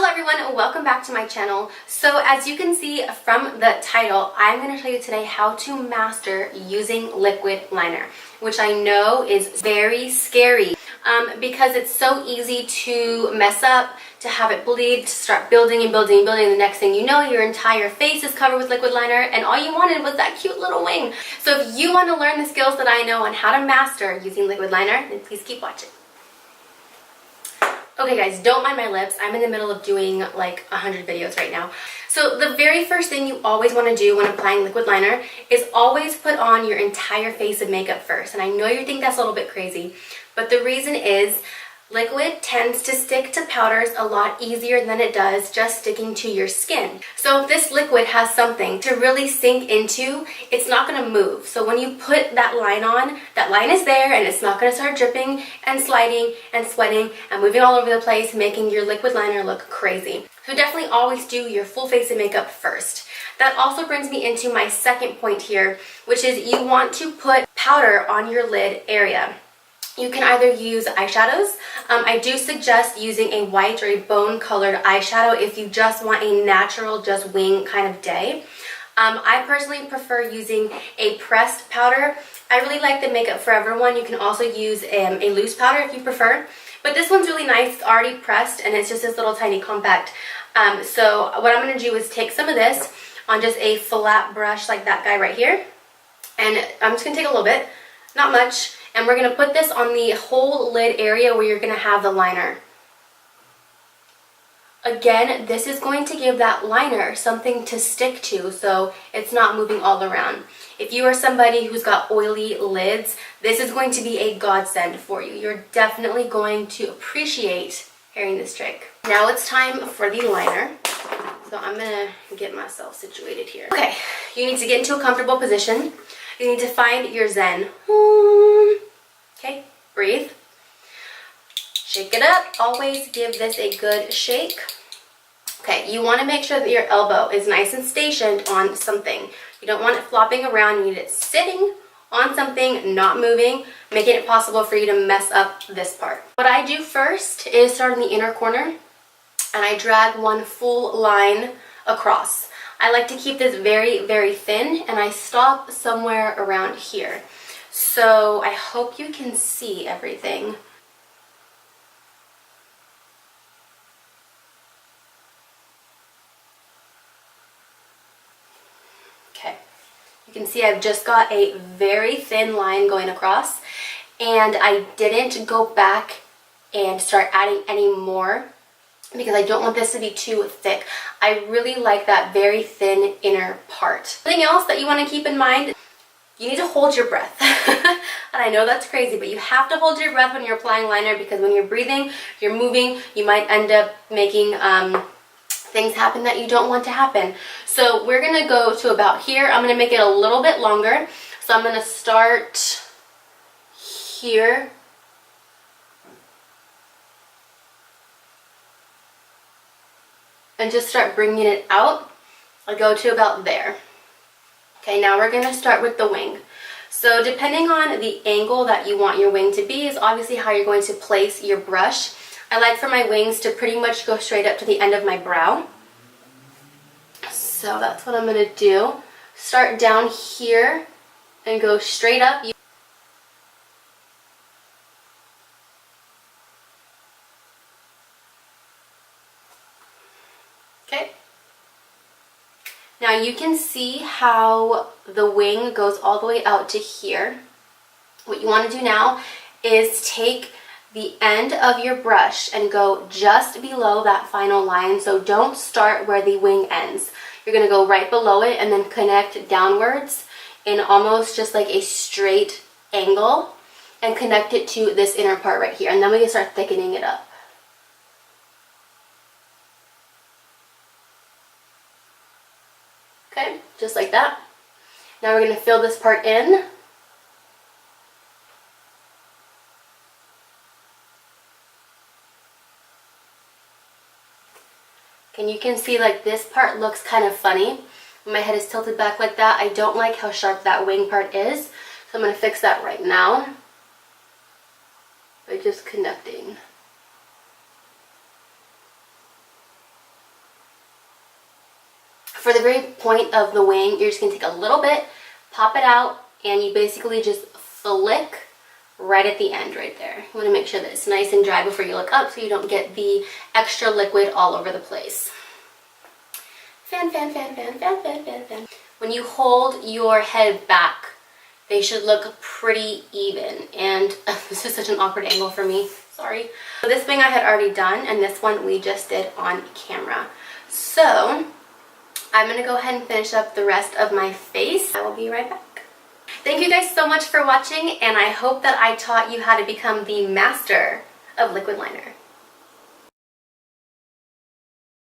Hello everyone, welcome back to my channel. So as you can see from the title, I'm going to show you today how to master using liquid liner, which I know is very scary because it's so easy to mess up, to have it bleed, to start building and building and building, and the next thing you know, your entire face is covered with liquid liner and all you wanted was that cute little wing. So if you want to learn the skills that I know on how to master using liquid liner, then please keep watching. Okay guys, don't mind my lips. I'm in the middle of doing like 100 videos right now. So the very first thing you always want to do when applying liquid liner is always put on your entire face of makeup first. And I know you think that's a little bit crazy, but the reason is liquid tends to stick to powders a lot easier than it does just sticking to your skin. So if this liquid has something to really sink into, it's not going to move. So when you put that line on, that line is there and it's not going to start dripping and sliding and sweating and moving all over the place, making your liquid liner look crazy. So definitely always do your full face of makeup first. That also brings me into my second point here, which is you want to put powder on your lid area. You can either use eyeshadows. I do suggest using a white or a bone colored eyeshadow if you just want a natural, just wing kind of day. I personally prefer using a pressed powder. I really like the Makeup Forever one. You can also use a loose powder if you prefer. But this one's really nice. It's already pressed and it's just this little tiny compact. So what I'm going to do is take some of this on just a flat brush like that guy right here. And I'm just going to take a little bit, not much. And we're going to put this on the whole lid area where you're going to have the liner. Again, this is going to give that liner something to stick to so it's not moving all around. If you are somebody who's got oily lids, this is going to be a godsend for you. You're definitely going to appreciate hearing this trick. Now it's time for the liner. So I'm going to get myself situated here. Okay, you need to get into a comfortable position. You need to find your zen. Okay, breathe. Shake it up. Always give this a good shake. Okay, you want to make sure that your elbow is nice and stationed on something. You don't want it flopping around. You need it sitting on something, not moving, making it possible for you to mess up this part. What I do first is start in the inner corner and I drag one full line across. I like to keep this very, very thin and I stop somewhere around here. So I hope you can see everything. Okay, you can see I've just got a very thin line going across and I didn't go back and start adding any more because I don't want this to be too thick. I really like that very thin inner part. Something else that you want to keep in mind, you need to hold your breath. And I know that's crazy, but you have to hold your breath when you're applying liner because when you're breathing, you're moving, you might end up making things happen that you don't want to happen. So we're going to go to about here. I'm going to make it a little bit longer. So I'm going to start here. And just start bringing it out. I'll go to about there. Okay, now we're going to start with the wing. So depending on the angle that you want your wing to be is obviously how you're going to place your brush. I like for my wings to pretty much go straight up to the end of my brow. So that's what I'm going to do. Start down here and go straight up. Okay. Now you can see how the wing goes all the way out to here. What you want to do now is take the end of your brush and go just below that final line. So don't start where the wing ends. You're going to go right below it and then connect downwards in almost just like a straight angle and connect it to this inner part right here. And then we can start thickening it up. Okay, just like that. Now we're going to fill this part in. And you can see like this part looks kind of funny. When my head is tilted back like that, I don't like how sharp that wing part is. So I'm going to fix that right now by just connecting. For the very point of the wing, you're just gonna take a little bit, pop it out, and you basically just flick right at the end right there. You wanna make sure that it's nice and dry before you look up so you don't get the extra liquid all over the place. Fan, fan, fan, fan, fan, fan, fan, fan. When you hold your head back, they should look pretty even. And this is such an awkward angle for me, sorry. So this wing I had already done, and this one we just did on camera. So I'm gonna go ahead and finish up the rest of my face. I will be right back. Thank you guys so much for watching, and I hope that I taught you how to become the master of liquid liner.